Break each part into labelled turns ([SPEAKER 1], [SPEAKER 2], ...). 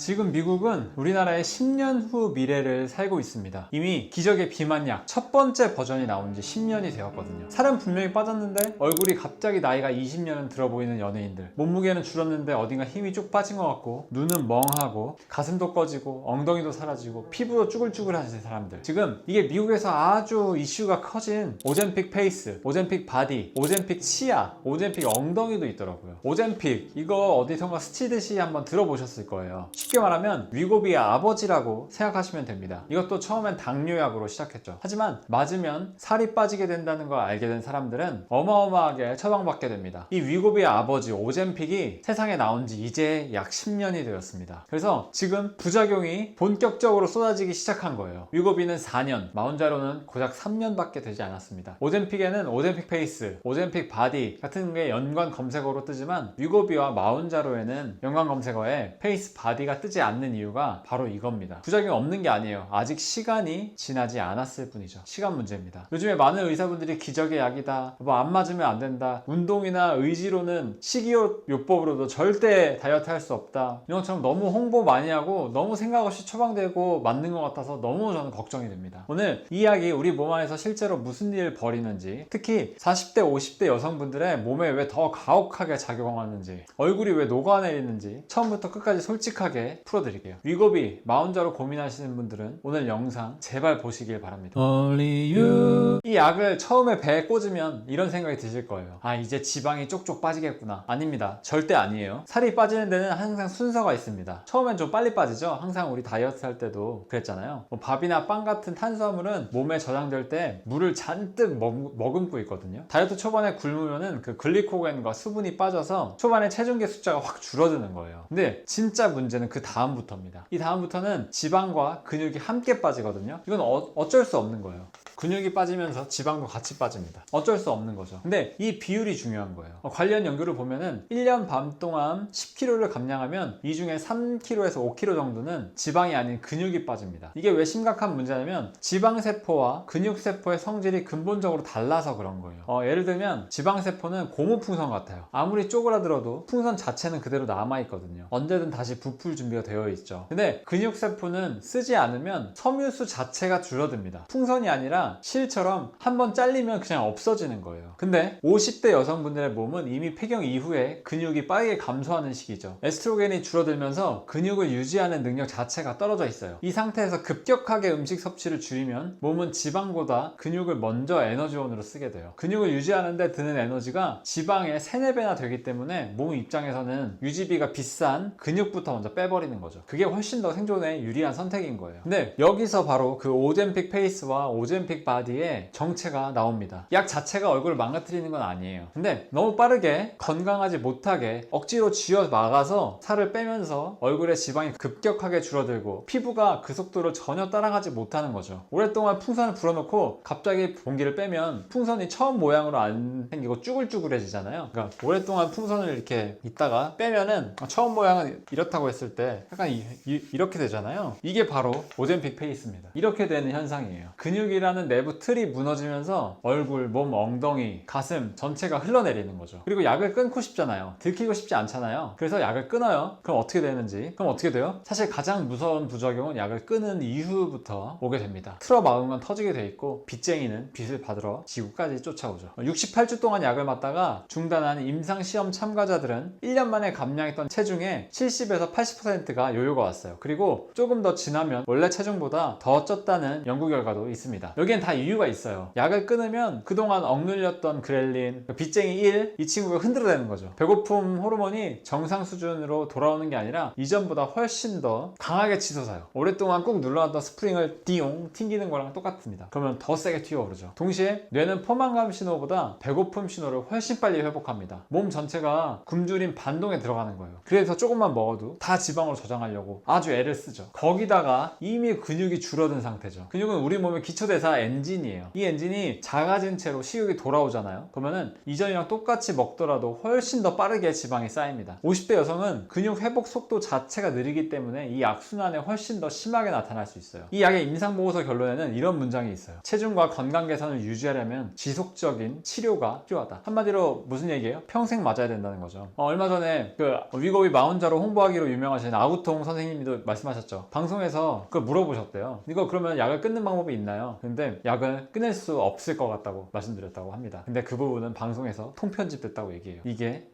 [SPEAKER 1] 지금 미국은 우리나라의 10년 후 미래를 살고 있습니다. 이미 기적의 비만약 첫 번째 버전이 나온 지 10년이 되었거든요. 살은 분명히 빠졌는데 얼굴이 갑자기 나이가 20년은 들어 보이는 연예인들, 몸무게는 줄었는데 어딘가 힘이 쭉 빠진 것 같고, 눈은 멍하고, 가슴도 꺼지고, 엉덩이도 사라지고, 피부도 쭈글쭈글하신 사람들. 지금 이게 미국에서 아주 이슈가 커진 오젬픽 페이스, 오젬픽 바디, 오젬픽 치아, 오젬픽 엉덩이도 있더라고요. 오젬픽, 이거 어디선가 스치듯이 한번 들어보셨을 거예요. 쉽게 말하면 위고비의 아버지라고 생각하시면 됩니다. 이것도 처음엔 당뇨약으로 시작했죠. 하지만 맞으면 살이 빠지게 된다는 걸 알게 된 사람들은 어마어마하게 처방받게 됩니다. 이 위고비의 아버지 오젬픽이 세상에 나온 지 이제 약 10년이 되었습니다. 그래서 지금 부작용이 본격적으로 쏟아지기 시작한 거예요. 위고비는 4년, 마운자로는 고작 3년밖에 되지 않았습니다. 오젬픽에는 오젬픽 페이스, 오젬픽 바디 같은 게 연관 검색어로 뜨지만 위고비와 마운자로에는 연관 검색어에 페이스 바디가 뜨지 않는 이유가 바로 이겁니다. 부작용이 없는 게 아니에요. 아직 시간이 지나지 않았을 뿐이죠. 시간 문제입니다. 요즘에 많은 의사분들이 기적의 약이다, 뭐 안 맞으면 안 된다, 운동이나 의지로는 식이요법으로도 절대 다이어트 할 수 없다, 이런 것처럼 너무 홍보 많이 하고 너무 생각 없이 처방되고 맞는 것 같아서 너무 저는 걱정이 됩니다. 오늘 이 이야기, 우리 몸 안에서 실제로 무슨 일을 벌이는지, 특히 40대 50대 여성분들의 몸에 왜 더 가혹하게 작용하는지, 얼굴이 왜 녹아내리는지 처음부터 끝까지 솔직하게 풀어드릴게요. 위고비, 마운자로 고민하시는 분들은 오늘 영상 제발 보시길 바랍니다. Only you. 이 약을 처음에 배에 꽂으면 이런 생각이 드실 거예요. 아, 이제 지방이 쪽쪽 빠지겠구나. 아닙니다. 절대 아니에요. 살이 빠지는 데는 항상 순서가 있습니다. 처음엔 좀 빨리 빠지죠. 항상 우리 다이어트 할 때도 그랬잖아요. 밥이나 빵 같은 탄수화물은 몸에 저장될 때 물을 잔뜩 머금고 있거든요. 다이어트 초반에 굶으면은 그 글리코겐과 수분이 빠져서 초반에 체중계 숫자가 확 줄어드는 거예요. 근데 진짜 문제는 그 다음부터입니다. 이 다음부터는 지방과 근육이 함께 빠지거든요. 이건 어쩔 수 없는 거예요. 근육이 빠지면서 지방도 같이 빠집니다. 어쩔 수 없는 거죠. 근데 이 비율이 중요한 거예요. 관련 연구를 보면은 1년 반 동안 10kg를 감량하면 이 중에 3kg에서 5kg 정도는 지방이 아닌 근육이 빠집니다. 이게 왜 심각한 문제냐면 지방세포와 근육세포의 성질이 근본적으로 달라서 그런 거예요. 예를 들면 지방세포는 고무풍선 같아요. 아무리 쪼그라들어도 풍선 자체는 그대로 남아있거든요. 언제든 다시 부풀 준비가 되어 있죠. 근데 근육세포는 쓰지 않으면 섬유수 자체가 줄어듭니다. 풍선이 아니라 실처럼 한번 잘리면 그냥 없어지는 거예요. 근데 50대 여성분들의 몸은 이미 폐경 이후에 근육이 빠르게 감소하는 시기죠. 에스트로겐이 줄어들면서 근육을 유지하는 능력 자체가 떨어져 있어요. 이 상태에서 급격하게 음식 섭취를 줄이면 몸은 지방보다 근육을 먼저 에너지원으로 쓰게 돼요. 근육을 유지하는데 드는 에너지가 지방의 3, 4배나 되기 때문에 몸 입장에서는 유지비가 비싼 근육부터 먼저 빼버리는 거죠. 그게 훨씬 더 생존에 유리한 선택인 거예요. 근데 여기서 바로 그 오젬픽 페이스와 오젬픽 바디의 정체가 나옵니다. 약 자체가 얼굴을 망가뜨리는 건 아니에요. 근데 너무 빠르게 건강하지 못하게 억지로 쥐어 막아서 살을 빼면서 얼굴의 지방이 급격하게 줄어들고 피부가 그 속도를 전혀 따라가지 못하는 거죠. 오랫동안 풍선을 불어놓고 갑자기 공기를 빼면 풍선이 처음 모양으로 안 생기고 쭈글쭈글해지잖아요. 그러니까 오랫동안 풍선을 이렇게 있다가 빼면은 처음 모양은 이렇다고 했을 때 약간 이렇게 되잖아요. 이게 바로 오젬픽 페이스입니다. 이렇게 되는 현상이에요. 근육이라는 내부 틀이 무너지면서 얼굴, 몸, 엉덩이, 가슴 전체가 흘러내리는 거죠. 그리고 약을 끊고 싶잖아요. 들키고 싶지 않잖아요. 그래서 약을 끊어요. 그럼 어떻게 되는지? 그럼 어떻게 돼요? 사실 가장 무서운 부작용은 약을 끊은 이후부터 오게 됩니다. 틀어 막으면 터지게 돼 있고, 빚쟁이는 빚을 받으러 지구까지 쫓아오죠. 68주 동안 약을 맞다가 중단한 임상시험 참가자들은 1년 만에 감량했던 체중의 70에서 80%가 요요가 왔어요. 그리고 조금 더 지나면 원래 체중보다 더 쪘다는 연구 결과도 있습니다. 여기엔 다 이유가 있어요. 약을 끊으면 그동안 억눌렸던 그렐린, 빚쟁이 1, 이 친구가 흔들어대는 거죠. 배고픔 호르몬이 정상 수준으로 돌아오는 게 아니라 이전보다 훨씬 더 강하게 치솟아요. 오랫동안 꾹 눌러놨던 스프링을 띠용 튕기는 거랑 똑같습니다. 그러면 더 세게 튀어오르죠. 동시에 뇌는 포만감 신호보다 배고픔 신호를 훨씬 빨리 회복합니다. 몸 전체가 굶주린 반동에 들어가는 거예요. 그래서 조금만 먹어도 다 지방으로 저장하려고 아주 애를 쓰죠. 거기다가 이미 근육이 줄어든 상태죠. 근육은 우리 몸의 기초대사 엔진이에요. 이 엔진이 작아진 채로 식욕이 돌아오잖아요. 그러면은 이전이랑 똑같이 먹더라도 훨씬 더 빠르게 지방이 쌓입니다. 50대 여성은 근육 회복 속도 자체가 느리기 때문에 이 악순환에 훨씬 더 심하게 나타날 수 있어요. 이 약의 임상보고서 결론에는 이런 문장이 있어요. 체중과 건강 개선을 유지하려면 지속적인 치료가 필요하다. 한마디로 무슨 얘기예요? 평생 맞아야 된다는 거죠. 얼마 전에 그 위고비 마운자로 홍보하기로 유명하신 저희 나우통 선생님도 말씀하셨죠. 방송에서 그걸 물어보셨대요. 이거 그러면 약을 끊는 방법이 있나요? 근데 약을 끊을 수 없을 것 같다고 말씀드렸다고 합니다. 근데 그 부분은 방송에서 통편집됐다고 얘기해요. 이게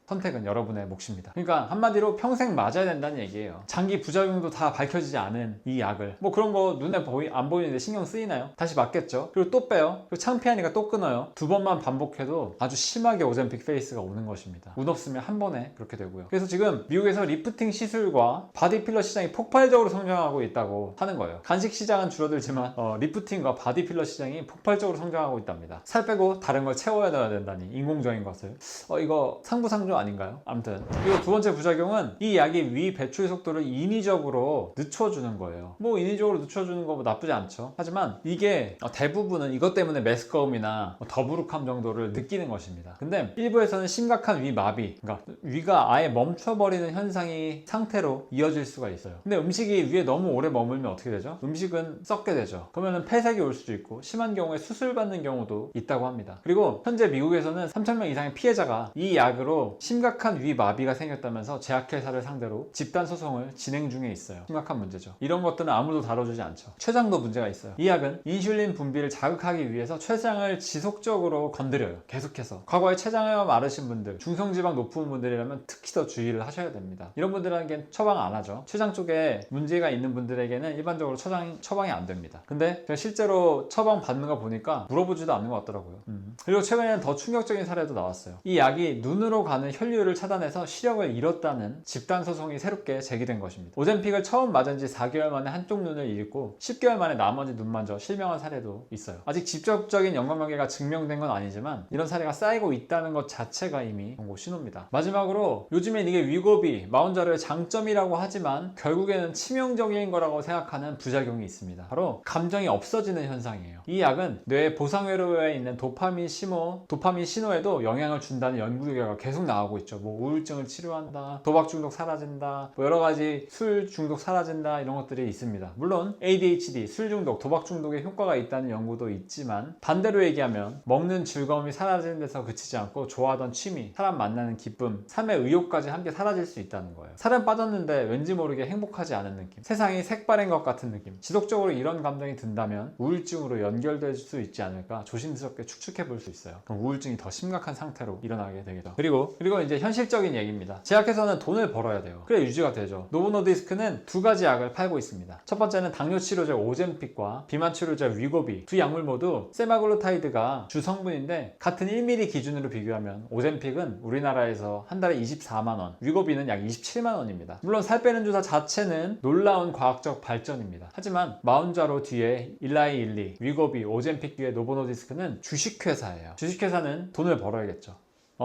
[SPEAKER 1] 선택은 여러분의 몫입니다. 그러니까 한마디로 평생 맞아야 된다는 얘기예요. 장기 부작용도 다 밝혀지지 않은 이 약을 뭐 그런 거 눈에 안 보이는데 신경 쓰이나요? 다시 맞겠죠. 그리고 또 빼요. 그리고 창피하니까 또 끊어요. 두 번만 반복해도 아주 심하게 오젬픽 페이스가 오는 것입니다. 운 없으면 한 번에 그렇게 되고요. 그래서 지금 미국에서 리프팅 시술과 바디필러 시장이 폭발적으로 성장하고 있다고 하는 거예요. 간식 시장은 줄어들지만 리프팅과 바디필러 시장이 폭발적으로 성장하고 있답니다. 살 빼고 다른 걸 채워야 된다니, 인공적인 것을. 이거 상부상조 아닌가요? 아무튼 그리고 두 번째 부작용은 이 약이 위 배출 속도를 인위적으로 늦춰주는 거예요. 뭐 인위적으로 늦춰주는 거 뭐 나쁘지 않죠. 하지만 이게 대부분은 이것 때문에 메스꺼움이나 더부룩함 정도를 느끼는 것입니다. 근데 일부에서는 심각한 위 마비, 그러니까 위가 아예 멈춰버리는 현상이 상태로 이어질 수가 있어요. 근데 음식이 위에 너무 오래 머물면 어떻게 되죠? 음식은 썩게 되죠. 그러면 폐색이 올 수도 있고 심한 경우에 수술받는 경우도 있다고 합니다. 그리고 현재 미국에서는 3,000명 이상의 피해자가 이 약으로 심각한 위 마비가 생겼다면서 제약회사를 상대로 집단 소송을 진행 중에 있어요. 심각한 문제죠. 이런 것들은 아무도 다뤄주지 않죠. 췌장도 문제가 있어요. 이 약은 인슐린 분비를 자극하기 위해서 췌장을 지속적으로 건드려요. 계속해서. 과거에 췌장이 마르신 분들, 중성지방 높은 분들이라면 특히 더 주의를 하셔야 됩니다. 이런 분들에겐 처방 안 하죠. 췌장 쪽에 문제가 있는 분들에게는 일반적으로 처방이 안 됩니다. 근데 제가 실제로 처방 받는 거 보니까 물어보지도 않는 것 같더라고요. 그리고 최근에는 더 충격적인 사례도 나왔어요. 이 약이 눈으로 가는 혈류를 차단해서 시력을 잃었다는 집단 소송이 새롭게 제기된 것입니다. 오젬픽을 처음 맞은 지 4개월 만에 한쪽 눈을 잃고 10개월 만에 나머지 눈만져 실명한 사례도 있어요. 아직 직접적인 연관관계가 증명된 건 아니지만 이런 사례가 쌓이고 있다는 것 자체가 이미 경고 신호입니다. 마지막으로 요즘엔 이게 위고비, 마운자로의 장점이라고 하지만 결국에는 치명적인 거라고 생각하는 부작용이 있습니다. 바로 감정이 없어지는 현상이에요. 이 약은 뇌의 보상회로에 있는 도파민 신호에도 영향을 준다는 연구 결과가 계속 나오고 있죠. 뭐 우울증을 치료한다, 도박 중독 사라진다, 뭐 여러 가지 술 중독 사라진다, 이런 것들이 있습니다. 물론 ADHD, 술 중독, 도박 중독에 효과가 있다는 연구도 있지만 반대로 얘기하면 먹는 즐거움이 사라지는 데서 그치지 않고 좋아하던 취미, 사람 만나는 기쁨, 삶의 의욕까지 함께 사라질 수 있다는 거예요. 살은 빠졌는데 왠지 모르게 행복하지 않은 느낌, 세상이 색바랜 것 같은 느낌, 지속적으로 이런 감정이 든다면 우울증으로 연결될 수 있지 않을까 조심스럽게 추측해 볼 수 있어요. 그럼 우울증이 더 심각한 상태로 일어나게 되겠죠. 그리고 이제 현실적인 얘기입니다. 제약회사는 돈을 벌어야 돼요. 그래 유지가 되죠. 노보노디스크는 두 가지 약을 팔고 있습니다. 첫 번째는 당뇨 치료제 오젬픽과 비만 치료제 위고비, 두 약물 모두 세마글루타이드가 주 성분인데 같은 1ml 기준으로 비교하면 오젬픽은 우리나라에서 한 달에 24만 원, 위고비는 약 27만 원입니다. 물론 살 빼는 주사 자체는 놀라운 과학적 발전입니다. 하지만 마운자로 뒤에 일라이, 위고비, 오젬픽 뒤에 노보노디스크는 주식회사예요. 주식회사는 돈을 벌어야겠죠.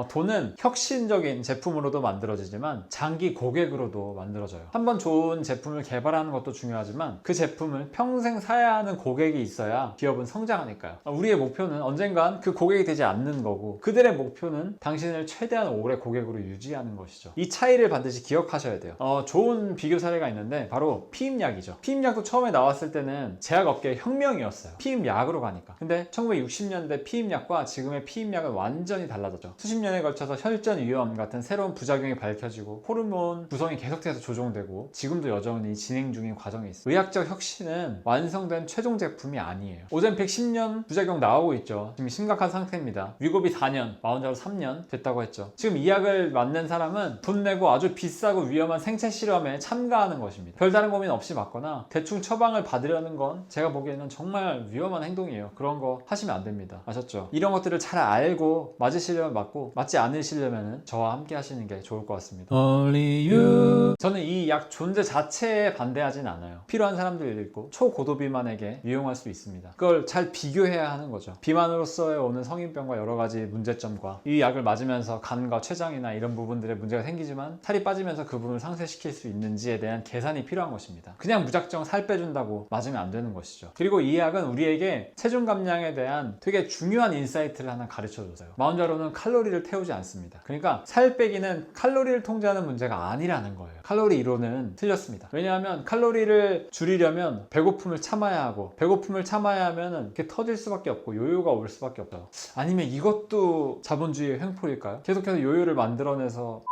[SPEAKER 1] 돈은 혁신적인 제품으로도 만들어지지만 장기 고객으로도 만들어져요. 한번 좋은 제품을 개발하는 것도 중요하지만 그 제품을 평생 사야 하는 고객이 있어야 기업은 성장하니까요. 우리의 목표는 언젠간 그 고객이 되지 않는 거고 그들의 목표는 당신을 최대한 오래 고객으로 유지하는 것이죠. 이 차이를 반드시 기억하셔야 돼요. 좋은 비교 사례가 있는데 바로 피임약이죠. 피임약도 처음에 나왔을 때는 제약업계의 혁명이었어요. 피임약으로 가니까. 근데 1960년대 피임약과 지금의 피임약은 완전히 달라졌죠. 수십 년에 걸쳐서 혈전 위험 같은 새로운 부작용이 밝혀지고 호르몬 구성이 계속해서 조정되고 지금도 여전히 진행 중인 과정이 있어요. 의학적 혁신은 완성된 최종 제품이 아니에요. 오젬픽 10년 부작용 나오고 있죠. 지금 심각한 상태입니다. 위고비 4년, 마운자로 3년 됐다고 했죠. 지금 이 약을 맞는 사람은 돈 내고 아주 비싸고 위험한 생체 실험에 참가하는 것입니다. 별다른 고민 없이 맞거나 대충 처방을 받으려는 건 제가 보기에는 정말 위험한 행동이에요. 그런 거 하시면 안 됩니다. 아셨죠? 이런 것들을 잘 알고 맞으시려면 맞고 맞지 않으시려면 저와 함께 하시는 게 좋을 것 같습니다. Only you. 저는 이 약 존재 자체에 반대하진 않아요. 필요한 사람들이 있고 초고도비만에게 유용할 수 있습니다. 그걸 잘 비교해야 하는 거죠. 비만으로서의 오는 성인병과 여러 가지 문제점과 이 약을 맞으면서 간과 췌장이나 이런 부분들에 문제가 생기지만 살이 빠지면서 그 부분을 상쇄시킬 수 있는지에 대한 계산이 필요한 것입니다. 그냥 무작정 살 빼준다고 맞으면 안 되는 것이죠. 그리고 이 약은 우리에게 체중 감량에 대한 되게 중요한 인사이트를 하나 가르쳐 줬어요. 마운자로는 칼로리를 태우지 않습니다. 그러니까 살 빼기는 칼로리를 통제하는 문제가 아니라는 거예요. 칼로리 이론은 틀렸습니다. 왜냐하면 칼로리를 줄이려면 배고픔을 참아야 하고 배고픔을 참아야 하면 이렇게 터질 수밖에 없고 요요가 올 수밖에 없어요. 아니면 이것도 자본주의의 횡포일까요? 계속해서 요요를 만들어내서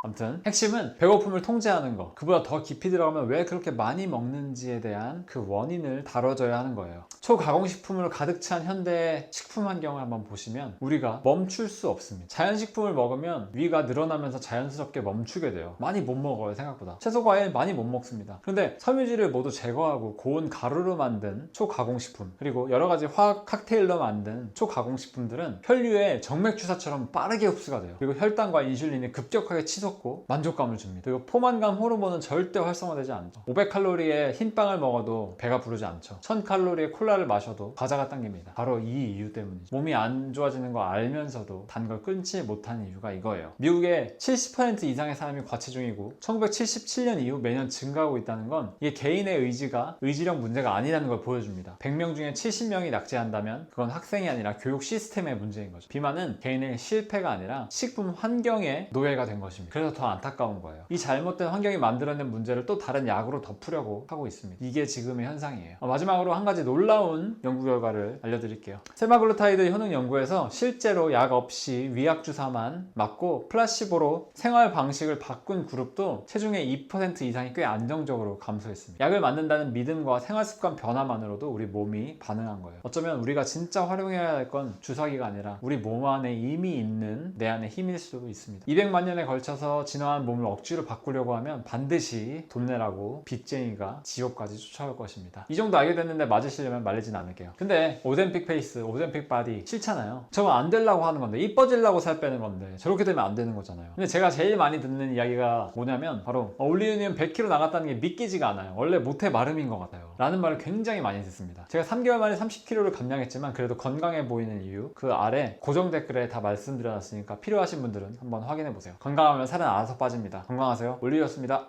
[SPEAKER 1] 아무튼 핵심은 배고픔을 통제하는 거, 그보다 더 깊이 들어가면 왜 그렇게 많이 먹는지에 대한 그 원인을 다뤄줘야 하는 거예요. 초가공식품으로 가득 찬 현대의 식품 환경을 한번 보시면 우리가 멈출 수 없습니다. 자연식품을 먹으면 위가 늘어나면서 자연스럽게 멈추게 돼요. 많이 못 먹어요, 생각보다. 채소, 과일 많이 못 먹습니다. 그런데 섬유질을 모두 제거하고 고온 가루로 만든 초가공식품, 그리고 여러 가지 화학 칵테일로 만든 초가공식품들은 혈류에 정맥주사처럼 빠르게 흡수가 돼요. 그리고 혈당과 인슐린이 급격하게 치솟고 만족감을 줍니다. 그리고 포만감 호르몬은 절대 활성화되지 않죠. 500칼로리의 흰빵을 먹어도 배가 부르지 않죠. 1000칼로리의 콜라를 마셔도 과자가 당깁니다. 바로 이 이유 때문이죠. 몸이 안 좋아지는 거 알면서도 단 걸 끊지 못하는 이유가 이거예요. 미국의 70% 이상의 사람이 과체중이고 1977년 이후 매년 증가하고 있다는 건 이게 개인의 의지력 문제가 아니라는 걸 보여줍니다. 100명 중에 70명이 낙제한다면 그건 학생이 아니라 교육 시스템의 문제인 거죠. 비만은 개인의 실패가 아니라 식품 환경의 노예가 된 것입니다. 그래서 더 안타까운 거예요. 이 잘못된 환경이 만들어낸 문제를 또 다른 약으로 덮으려고 하고 있습니다. 이게 지금의 현상이에요. 마지막으로 한 가지 놀라운 연구 결과를 알려드릴게요. 세마글루타이드 효능 연구에서 실제로 약 없이 위약 주사만 맞고 플라시보로 생활 방식을 바꾼 그룹도 체중의 2% 이상이 꽤 안정적으로 감소했습니다. 약을 맞는다는 믿음과 생활 습관 변화만으로도 우리 몸이 반응한 거예요. 어쩌면 우리가 진짜 활용해야 할 건 주사기가 아니라 우리 몸 안에 이미 있는 내 안의 힘일 수도 있습니다. 200만 년에 걸쳐서 진화한 몸을 억지로 바꾸려고 하면 반드시 돈 내라고 빚쟁이가 지옥까지 쫓아올 것입니다. 이 정도 알게 됐는데 맞으시려면 말리진 않을게요. 근데 오젬픽 페이스, 오젬픽 바디 싫잖아요. 저거 안 되려고 하는 건데, 이뻐지려고 살 빼는 건데 저렇게 되면 안 되는 거잖아요. 근데 제가 제일 많이 듣는 이야기가 뭐냐면 바로 올리브영 100kg 나갔다는 게 믿기지가 않아요. 원래 모태 마름인 것 같아요 라는 말을 굉장히 많이 듣습니다. 제가 3개월 만에 30kg를 감량했지만 그래도 건강해 보이는 이유, 그 아래 고정 댓글에 다 말씀드려놨으니까 필요하신 분들은 한번 확인해보세요. 건강하면 살은 알아서 빠집니다. 건강하세요. 올리브였습니다.